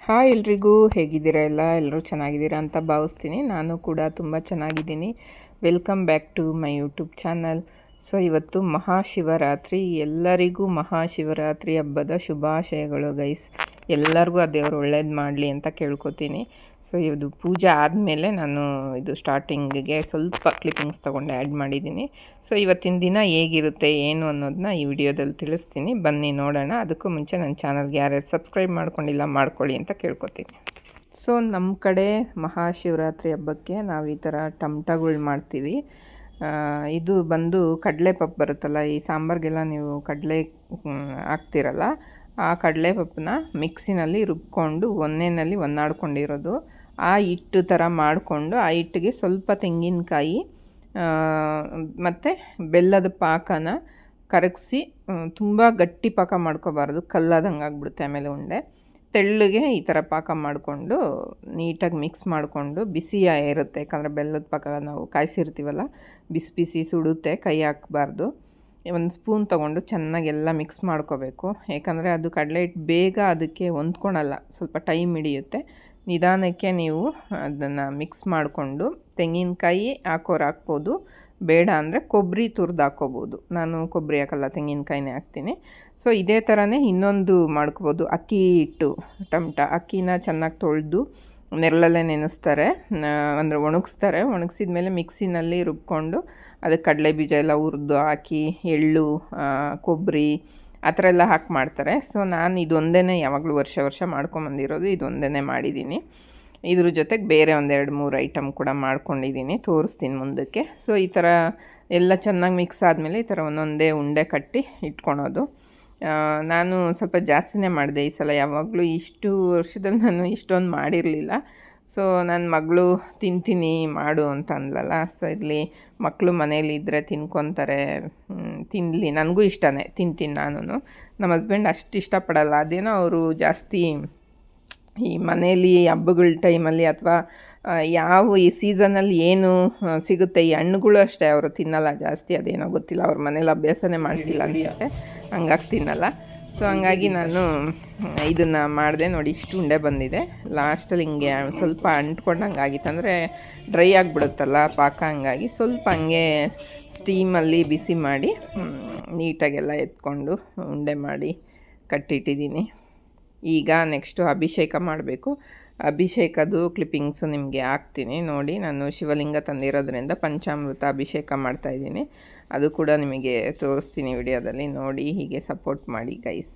Hi ಎಲ್ರಿಗೂ, ಹೇಗಿದ್ದೀರಾ? ಎಲ್ಲರೂ ಚೆನ್ನಾಗಿದ್ದೀರಾ ಅಂತ ಭಾವಿಸ್ತೀನಿ. ನಾನು ಕೂಡ ತುಂಬ ಚೆನ್ನಾಗಿದ್ದೀನಿ. Welcome back to my YouTube channel. So ಇವತ್ತು ಮಹಾಶಿವರಾತ್ರಿ. ಎಲ್ಲರಿಗೂ ಮಹಾಶಿವರಾತ್ರಿ ಹಬ್ಬದ ಶುಭಾಶಯಗಳು ಗೈಸ್. ಎಲ್ಲರಿಗೂ ಆ ದೇವರು ಒಳ್ಳೇದು ಮಾಡಲಿ ಅಂತ ಕೇಳ್ಕೊತೀನಿ. ಸೊ ಇದು ಪೂಜೆ ಆದಮೇಲೆ ನಾನು ಇದು ಸ್ಟಾರ್ಟಿಂಗಿಗೆ ಸ್ವಲ್ಪ ಕ್ಲಿಪ್ಪಿಂಗ್ಸ್ ತೊಗೊಂಡು ಆ್ಯಡ್ ಮಾಡಿದ್ದೀನಿ. ಸೊ ಇವತ್ತಿನ ದಿನ ಹೇಗಿರುತ್ತೆ ಏನು ಅನ್ನೋದನ್ನ ಈ ವಿಡಿಯೋದಲ್ಲಿ ತಿಳಿಸ್ತೀನಿ, ಬನ್ನಿ ನೋಡೋಣ. ಅದಕ್ಕೂ ಮುಂಚೆ ನನ್ನ ಚಾನಲ್ಗೆ ಯಾರ್ಯಾರು ಸಬ್ಸ್ಕ್ರೈಬ್ ಮಾಡ್ಕೊಂಡಿಲ್ಲ ಮಾಡ್ಕೊಳ್ಳಿ ಅಂತ ಕೇಳ್ಕೊತೀನಿ. ಸೊ ನಮ್ಮ ಕಡೆ ಮಹಾಶಿವರಾತ್ರಿ ಹಬ್ಬಕ್ಕೆ ನಾವು ಈ ಥರ ಟಮಟಗಳು ಮಾಡ್ತೀವಿ. ಇದು ಬಂದು ಕಡಲೆಪಪ್ಪು ಬರುತ್ತಲ್ಲ, ಈ ಸಾಂಬಾರಿಗೆಲ್ಲ ನೀವು ಕಡಲೆ ಹಾಕ್ತಿರಲ್ಲ, ಆ ಕಡಲೆಪಪ್ಪನ್ನ ಮಿಕ್ಸಿನಲ್ಲಿ ರುಬ್ಕೊಂಡು ಒನ್ನೆಯಲ್ಲಿ ಒನ್ನಾಡ್ಕೊಂಡಿರೋದು, ಆ ಹಿಟ್ಟು ಥರ ಮಾಡಿಕೊಂಡು ಆ ಹಿಟ್ಟಿಗೆ ಸ್ವಲ್ಪ ತೆಂಗಿನಕಾಯಿ ಮತ್ತು ಬೆಲ್ಲದ ಪಾಕನ ಕರಗಿಸಿ, ತುಂಬ ಗಟ್ಟಿ ಪಾಕ ಮಾಡ್ಕೋಬಾರ್ದು, ಕಲ್ಲಾದಂಗೆ ಆಗಿಬಿಡುತ್ತೆ ಆಮೇಲೆ ಉಂಡೆ. ತೆಳ್ಳಗೆ ಈ ಥರ ಪಾಕ ಮಾಡಿಕೊಂಡು ನೀಟಾಗಿ ಮಿಕ್ಸ್ ಮಾಡಿಕೊಂಡು, ಬಿಸಿ ಇರುತ್ತೆ ಯಾಕಂದರೆ ಬೆಲ್ಲದ ಪಾಕ ನಾವು ಕಾಯಿಸಿರ್ತೀವಲ್ಲ, ಬಿಸಿ ಬಿಸಿ ಸುಡುತ್ತೆ, ಕೈ ಹಾಕಬಾರ್ದು. ಒಂದು ಸ್ಪೂನ್ ತೊಗೊಂಡು ಚೆನ್ನಾಗೆಲ್ಲ ಮಿಕ್ಸ್ ಮಾಡ್ಕೋಬೇಕು, ಯಾಕಂದರೆ ಅದು ಕಡಲೆ ಹಿಟ್ಟು ಬೇಗ ಅದಕ್ಕೆ ಹೊಂದ್ಕೊಳಲ್ಲ, ಸ್ವಲ್ಪ ಟೈಮ್ ಹಿಡಿಯುತ್ತೆ. ನಿಧಾನಕ್ಕೆ ನೀವು ಅದನ್ನು ಮಿಕ್ಸ್ ಮಾಡಿಕೊಂಡು, ತೆಂಗಿನಕಾಯಿ ಹಾಕೋರು ಹಾಕ್ಬೋದು, ಬೇಡ ಅಂದರೆ ಕೊಬ್ಬರಿ ತುರಿದು ಹಾಕ್ಕೋಬೋದು. ನಾನು ಕೊಬ್ಬರಿ ಹಾಕಲ್ಲ, ತೆಂಗಿನಕಾಯಿನೇ ಹಾಕ್ತೀನಿ. ಸೊ ಇದೇ ಥರನೇ ಇನ್ನೊಂದು ಮಾಡ್ಕೋಬೋದು. ಅಕ್ಕಿ ಹಿಟ್ಟು ಟಮಟ ಅಕ್ಕಿನ ಚೆನ್ನಾಗಿ ತೊಳೆದು ನೆರಳಲ್ಲೇ ನೆನೆಸ್ತಾರೆ, ಅಂದರೆ ಒಣಗಿಸ್ತಾರೆ. ಒಣಗಿಸಿದ ಮೇಲೆ ಮಿಕ್ಸಿನಲ್ಲಿ ರುಬ್ಕೊಂಡು ಅದಕ್ಕೆ ಕಡಲೆ ಬೀಜ ಎಲ್ಲ ಹುರಿದು ಹಾಕಿ, ಎಳ್ಳು, ಕೊಬ್ಬರಿ ಆ ಥರ ಎಲ್ಲ ಹಾಕಿ ಮಾಡ್ತಾರೆ. ಸೊ ನಾನು ಇದೊಂದೇ ಯಾವಾಗಲೂ ವರ್ಷ ಮಾಡ್ಕೊಂಬಂದಿರೋದು, ಇದೊಂದೇ ಮಾಡಿದ್ದೀನಿ. ಇದ್ರ ಜೊತೆಗೆ ಬೇರೆ ಒಂದೆರಡು ಮೂರು ಐಟಮ್ ಕೂಡ ಮಾಡ್ಕೊಂಡಿದ್ದೀನಿ, ತೋರಿಸ್ತೀನಿ ಮುಂದಕ್ಕೆ. ಸೊ ಈ ಥರ ಎಲ್ಲ ಚೆನ್ನಾಗಿ ಮಿಕ್ಸ್ ಆದಮೇಲೆ ಈ ಥರ ಒಂದೊಂದೇ ಉಂಡೆ ಕಟ್ಟಿ ಇಟ್ಕೊಳೋದು. ನಾನು ಸ್ವಲ್ಪ ಜಾಸ್ತಿನೇ ಮಾಡಿದೆ ಈ ಸಲ. ಯಾವಾಗಲೂ ಇಷ್ಟು ವರ್ಷದಲ್ಲಿ ನಾನು ಇಷ್ಟೊಂದು ಮಾಡಿರಲಿಲ್ಲ. ಸೊ ನನ್ನ ಮಗಳು ತಿಂತೀನಿ ಮಾಡು ಅಂತ ಅಂದ್ಲಲ್ಲ, ಸೊ ಇಲ್ಲಿ ಮಕ್ಕಳು ಮನೇಲಿದ್ದರೆ ತಿನ್ಕೊತಾರೆ, ತಿನ್ನಲಿ, ನನಗೂ ಇಷ್ಟನೇ, ತಿಂತೀನಿ ನಾನು. ನಮ್ಮ ಹಸ್ಬೆಂಡ್ ಅಷ್ಟು ಇಷ್ಟಪಡಲ್ಲ, ಅದೇನೋ ಅವರು ಜಾಸ್ತಿ ಈ ಮನೇಲಿ ಹಬ್ಬಗಳ ಟೈಮಲ್ಲಿ ಅಥವಾ ಯಾವ ಈ ಸೀಸನಲ್ಲಿ ಏನು ಸಿಗುತ್ತೆ ಈ ಹಣ್ಣುಗಳು ಅಷ್ಟೇ ಅವರು ತಿನ್ನಲ್ಲ ಜಾಸ್ತಿ, ಅದೇನೋ ಗೊತ್ತಿಲ್ಲ, ಅವ್ರ ಮನೇಲಿ ಅಭ್ಯಾಸನೇ ಮಾಡಿಸಿಲ್ಲ ಅನಿಸುತ್ತೆ, ಹಂಗಾಗಿ ತಿನ್ನಲ್ಲ. ಸೊ ಹಂಗಾಗಿ ನಾನು ಇದನ್ನು ಮಾಡಿದೆ. ನೋಡಿ, ಇಷ್ಟು ಉಂಡೆ ಬಂದಿದೆ. ಲಾಸ್ಟಲ್ಲಿ ಹಿಂಗೆ ಸ್ವಲ್ಪ ಅಂಟ್ಕೊಂಡಂಗೆ ಆಗಿತ್ತು, ಅಂದರೆ ಡ್ರೈ ಆಗಿಬಿಡುತ್ತಲ್ಲ ಪಾಕ, ಹಂಗಾಗಿ ಸ್ವಲ್ಪ ಹಂಗೆ ಸ್ಟೀಮಲ್ಲಿ ಬಿಸಿ ಮಾಡಿ ನೀಟಾಗೆಲ್ಲ ಎತ್ಕೊಂಡು ಉಂಡೆ ಮಾಡಿ ಕಟ್ಟಿಟ್ಟಿದ್ದೀನಿ. ಈಗ ನೆಕ್ಸ್ಟು ಅಭಿಷೇಕ ಮಾಡಬೇಕು. ಅಭಿಷೇಕದ್ದು ಕ್ಲಿಪ್ಪಿಂಗ್ಸು ನಿಮಗೆ ಹಾಕ್ತೀನಿ ನೋಡಿ. ನಾನು ಶಿವಲಿಂಗ ತಂದಿರೋದ್ರಿಂದ ಪಂಚಾಮೃತ ಅಭಿಷೇಕ ಮಾಡ್ತಾಯಿದ್ದೀನಿ, ಅದು ಕೂಡ ನಿಮಗೆ ತೋರಿಸ್ತೀನಿ ವಿಡಿಯೋದಲ್ಲಿ ನೋಡಿ. ಹೀಗೆ ಸಪೋರ್ಟ್ ಮಾಡಿ ಗೈಸ್.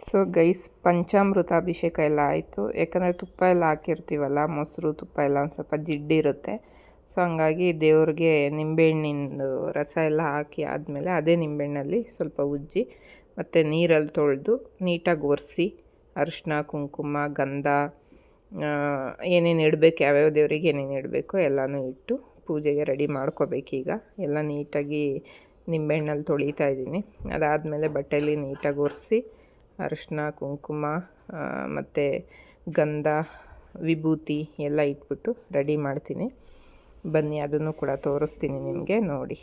ಸೊ ಗೈಸ್, ಪಂಚಾಮೃತ ಅಭಿಷೇಕ ಎಲ್ಲ ಆಯಿತು. ಯಾಕಂದರೆ ತುಪ್ಪ ಎಲ್ಲ ಹಾಕಿರ್ತೀವಲ್ಲ, ಮೊಸರು ತುಪ್ಪ ಎಲ್ಲ ಒಂದು ಸ್ವಲ್ಪ ಜಿಡ್ಡಿರುತ್ತೆ. ಸೊ ಹಂಗಾಗಿ ದೇವ್ರಿಗೆ ನಿಂಬೆಹಣ್ಣಿಂದು ರಸ ಎಲ್ಲ ಹಾಕಿ ಆದಮೇಲೆ ಅದೇ ನಿಂಬೆಹಣ್ಣಲ್ಲಿ ಸ್ವಲ್ಪ ಉಜ್ಜಿ ಮತ್ತು ನೀರಲ್ಲಿ ತೊಳೆದು ನೀಟಾಗಿ ಒರೆಸಿ ಅರಿಶಿನ, ಕುಂಕುಮ, ಗಂಧ, ಏನೇನು ಇಡಬೇಕು, ಯಾವ್ಯಾವ ದೇವರಿಗೆ ಏನೇನು ಇಡಬೇಕು ಎಲ್ಲನೂ ಇಟ್ಟು ಪೂಜೆಗೆ ರೆಡಿ ಮಾಡ್ಕೋಬೇಕೀಗ. ಎಲ್ಲ ನೀಟಾಗಿ ನಿಂಬೆಹಣ್ಣಲ್ಲಿ ತೊಳಿತಾ ಇದ್ದೀನಿ. ಅದಾದಮೇಲೆ ಬಟ್ಟೆಯಲ್ಲಿ ನೀಟಾಗಿ ಒರೆಸಿ ಅರಿಶಿನ, ಕುಂಕುಮ ಮತ್ತು ಗಂಧ, ವಿಭೂತಿ ಎಲ್ಲ ಇಟ್ಬಿಟ್ಟು ರೆಡಿ ಮಾಡ್ತೀನಿ. ಬನ್ನಿ, ಅದನ್ನು ಕೂಡ ತೋರಿಸ್ತೀನಿ ನಿಮಗೆ, ನೋಡಿ.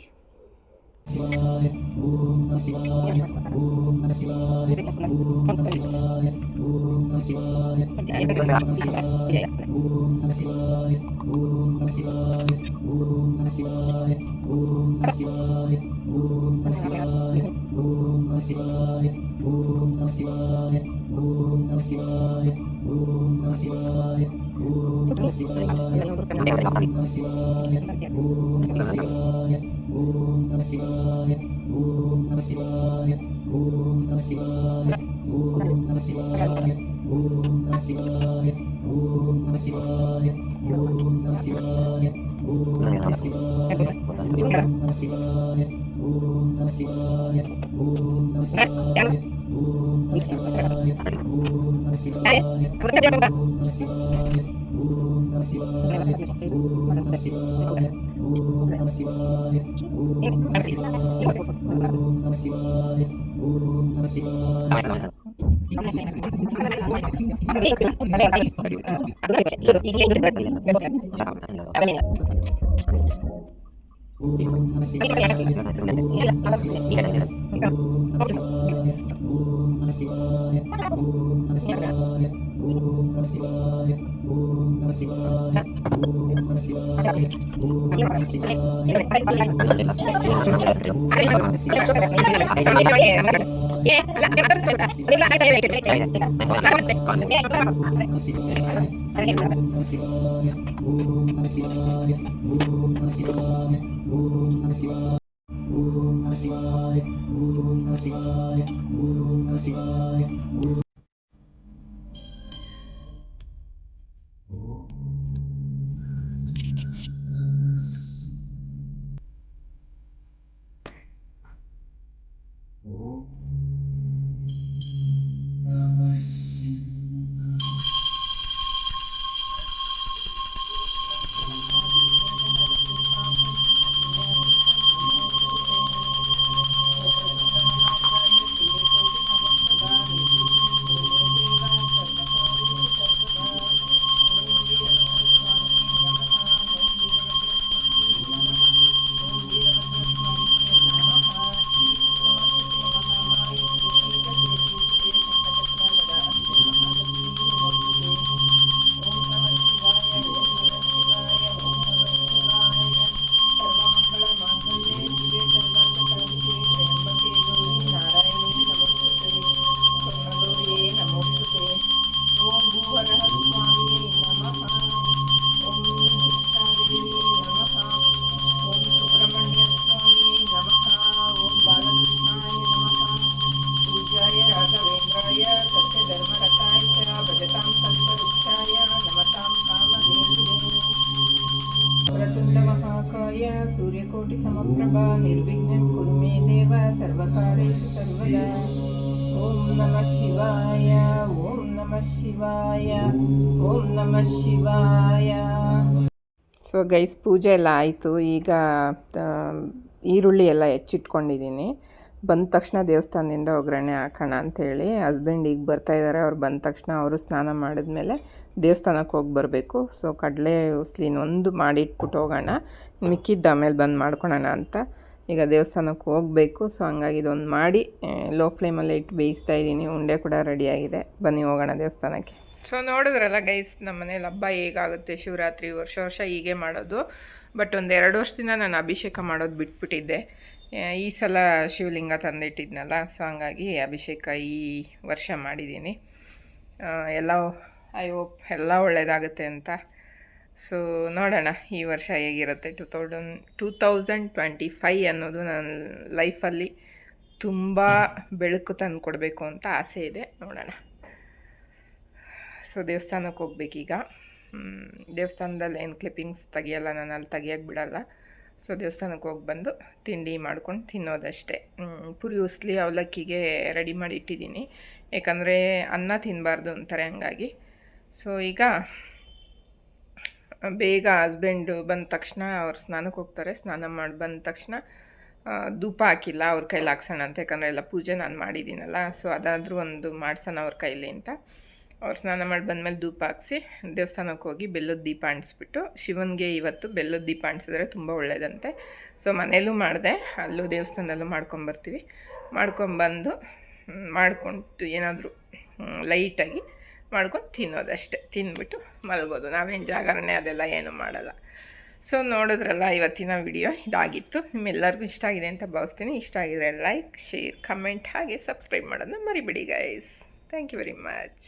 सूर्यकोटिसमप्रभा निर्विघ्नं कुरु मे देव सर्वकारेषु सर्वदा। ओम नमः शिवाय, ओम नमः शिवाय, ओम नमः शिवाय। ಸೊ ಗೈಸ್, ಪೂಜೆ ಎಲ್ಲ ಆಯಿತು. ಈಗ ಈರುಳ್ಳಿ ಎಲ್ಲ ಹೆಚ್ಚಿಟ್ಕೊಂಡಿದ್ದೀನಿ. ಬಂದ ತಕ್ಷಣ ದೇವಸ್ಥಾನದಿಂದ ಒಗ್ಗರಣೆ ಹಾಕೋಣ ಅಂಥೇಳಿ ಹಸ್ಬೆಂಡ್ ಈಗ ಬರ್ತಾಯಿದ್ದಾರೆ. ಅವ್ರು ಬಂದ ತಕ್ಷಣ ಅವರು ಸ್ನಾನ ಮಾಡಿದ್ಮೇಲೆ ದೇವಸ್ಥಾನಕ್ಕೆ ಹೋಗಿ ಬರಬೇಕು. ಸೊ ಕಡಲೆ ಉಸ್ಲಿನ ಒಂದು ಮಾಡಿಟ್ಬಿಟ್ಟು ಹೋಗೋಣ, ಮಿಕ್ಕಿದ್ದು ಆಮೇಲೆ ಬಂದು ಮಾಡ್ಕೊಳೋಣ ಅಂತ. ಈಗ ದೇವಸ್ಥಾನಕ್ಕೆ ಹೋಗಬೇಕು. ಸೊ ಹಂಗಾಗಿ ಇದೊಂದು ಮಾಡಿ ಲೋ ಫ್ಲೇಮಲ್ಲೇ ಇಟ್ಟು ಬೇಯಿಸ್ತಾ ಇದ್ದೀನಿ. ಉಂಡೆ ಕೂಡ ರೆಡಿಯಾಗಿದೆ. ಬನ್ನಿ ಹೋಗೋಣ ದೇವಸ್ಥಾನಕ್ಕೆ. ಸೊ ನೋಡಿದ್ರಲ್ಲ ಗೈಸ್, ನಮ್ಮ ಮನೇಲಿ ಹಬ್ಬ ಹೇಗಾಗುತ್ತೆ ಶಿವರಾತ್ರಿ. ವರ್ಷ ವರ್ಷ ಹೀಗೆ ಮಾಡೋದು. ಬಟ್ ಒಂದು 2 ವರ್ಷದಿಂದ ನಾನು ಅಭಿಷೇಕ ಮಾಡೋದು ಬಿಟ್ಬಿಟ್ಟಿದ್ದೆ. ಈ ಸಲ ಶಿವಲಿಂಗ ತಂದಿಟ್ಟಿದ್ನಲ್ಲ, ಸೊ ಹಂಗಾಗಿ ಅಭಿಷೇಕ ಈ ವರ್ಷ ಮಾಡಿದ್ದೀನಿ. ಎಲ್ಲ ಐ ಹೋಪ್ ಎಲ್ಲ ಒಳ್ಳೆಯದಾಗುತ್ತೆ ಅಂತ. ಸೊ ನೋಡೋಣ ಈ ವರ್ಷ ಹೇಗಿರುತ್ತೆ. 2025 ಅನ್ನೋದು ನನ್ನ ಲೈಫಲ್ಲಿ ತುಂಬ ಬೆಳಕು ತಂದು ಕೊಡಬೇಕು ಅಂತ ಆಸೆ ಇದೆ, ನೋಡೋಣ. ಸೊ ದೇವಸ್ಥಾನಕ್ಕೆ ಹೋಗ್ಬೇಕೀಗ. ದೇವಸ್ಥಾನದಲ್ಲಿ ಏನು ಕ್ಲಿಪ್ಪಿಂಗ್ಸ್ ತೆಗಿಯಲ್ಲ, ನಾನು ಅಲ್ಲಿ ತೆಗಿಯೋಕ್ಕೆ ಬಿಡಲ್ಲ. ಸೊ ದೇವಸ್ಥಾನಕ್ಕೆ ಹೋಗಿ ಬಂದು ತಿಂಡಿ ಮಾಡ್ಕೊಂಡು ತಿನ್ನೋದಷ್ಟೇ. ಪುರಿ ಉಸ್ಲಿ ಅವಲಕ್ಕಿಗೆ ರೆಡಿ ಮಾಡಿ ಇಟ್ಟಿದ್ದೀನಿ, ಯಾಕಂದರೆ ಅನ್ನ ತಿನ್ನಬಾರ್ದು ಅಂತಾರೆ, ಹಂಗಾಗಿ. ಸೊ ಈಗ ಬೇಗ ಹಸ್ಬೆಂಡು ಬಂದ ತಕ್ಷಣ ಅವ್ರು ಸ್ನಾನಕ್ಕೆ ಹೋಗ್ತಾರೆ. ಸ್ನಾನ ಮಾಡಿ ಬಂದ ತಕ್ಷಣ ಧೂಪ ಹಾಕಿಲ್ಲ, ಅವ್ರ ಕೈಲಿ ಹಾಕ್ಸೋಣ ಅಂತ, ಯಾಕಂದರೆ ಎಲ್ಲ ಪೂಜೆ ನಾನು ಮಾಡಿದ್ದೀನಲ್ಲ. ಸೊ ಅದಾದರೂ ಒಂದು ಮಾಡ್ಸೋಣ ಅವ್ರ ಕೈಲಿ ಅಂತ. ಅವ್ರು ಸ್ನಾನ ಮಾಡಿ ಬಂದಮೇಲೆ ಧೂಪ ಹಾಕ್ಸಿ ದೇವಸ್ಥಾನಕ್ಕೆ ಹೋಗಿ ಬೆಲ್ಲದ ದೀಪ ಅಂಟಿಸ್ಬಿಟ್ಟು, ಶಿವನಿಗೆ ಇವತ್ತು ಬೆಲ್ಲದ ದೀಪ ಅಂಟಿಸಿದ್ರೆ ತುಂಬ ಒಳ್ಳೆಯದಂತೆ. ಸೊ ಮನೇಲೂ ಮಾಡಿದೆ, ಅಲ್ಲೂ ದೇವಸ್ಥಾನದಲ್ಲೂ ಮಾಡ್ಕೊಂಬರ್ತೀವಿ. ಮಾಡ್ಕೊಂಬಂದು ಮಾಡ್ಕೊಂಡು ಏನಾದರೂ ಲೈಟಾಗಿ ಮಾಡ್ಕೊಂಡು ತಿನ್ನೋದಷ್ಟೇ, ತಿಂದ್ಬಿಟ್ಟು ಮಲಗೋದು. ನಾವೇನು ಜಾಗರಣೆ ಅದೆಲ್ಲ ಏನೂ ಮಾಡಲ್ಲ. ಸೊ ನೋಡಿದ್ರಲ್ಲ, ಇವತ್ತಿನ ವಿಡಿಯೋ ಇದಾಗಿತ್ತು. ನಿಮ್ಮೆಲ್ಲರಿಗೂ ಇಷ್ಟ ಆಗಿದೆ ಅಂತ ಭಾವಿಸ್ತೀನಿ. ಇಷ್ಟ ಆಗಿದ್ರೆ ಲೈಕ್, ಶೇರ್, ಕಮೆಂಟ್ ಹಾಗೆ ಸಬ್ಸ್ಕ್ರೈಬ್ ಮಾಡೋದನ್ನ ಮರಿಬೇಡಿ guys. Thank you very much.